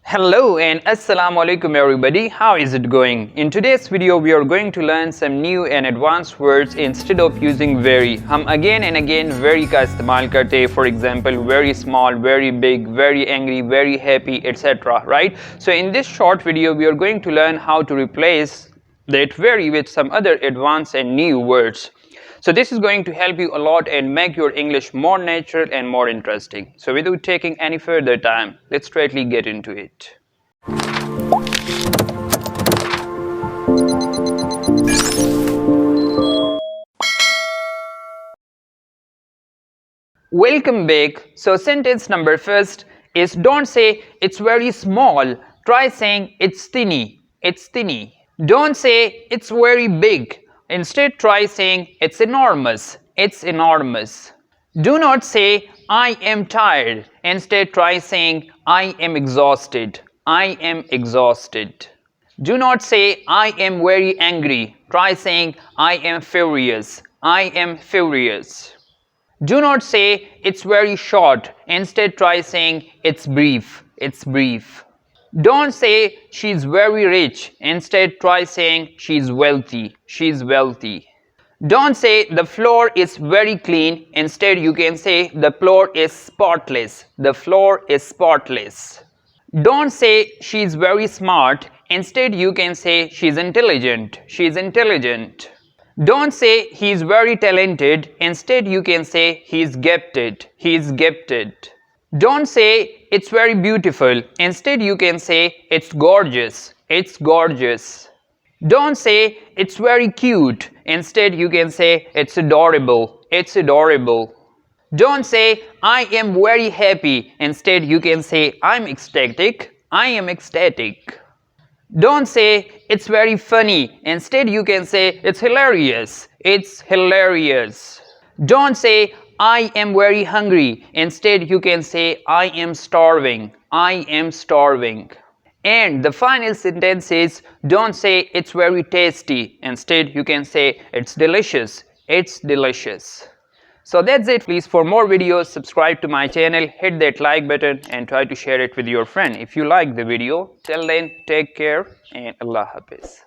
Hello and assalamu alaikum everybody. How is it going? In today's video we are going to learn some new and advanced words instead of using very. हम again and again very का इस्तेमाल करते हैं. For example, very small, very big, very angry, very happy, etc. Right? So in this short video we are going to learn how to replace that very with some other advanced and new words. So this is going to help you a lot and make your English more natural and more interesting. So without taking any further time, let's straightly get into it. Welcome back. So sentence number first is don't say it's very small. Try saying it's tiny. It's tiny. Don't say it's very big. Instead, try saying it's enormous. It's enormous. Do not say I am tired. Instead, try saying I am exhausted. I am exhausted. Do not say I am very angry. Try saying I am furious. I am furious. Do not say it's very short. Instead, try saying it's brief. It's brief. Don't say she's very rich. Instead, try saying she's wealthy. She's wealthy. Don't say the floor is very clean. Instead, you can say the floor is spotless. The floor is spotless. Don't say she's very smart. Instead, you can say she's intelligent. She's intelligent. Don't say he's very talented. Instead, you can say he's gifted. He's gifted. Don't say it's very beautiful. Instead, you can say it's gorgeous. It's gorgeous. Don't say it's very cute. Instead, you can say it's adorable. It's adorable. Don't say I am very happy. Instead, you can say I'm ecstatic. I am ecstatic. Don't say it's very funny. Instead, you can say it's hilarious. It's hilarious. Don't say I am very hungry. Instead, you can say I am starving. I am starving. And the final sentence is don't say it's very tasty. Instead, you can say it's delicious. It's delicious. So that's it. Please, for more videos, subscribe to my channel, hit that like button and try to share it with your friend if you like the video. Till then, take care and Allah Hafiz.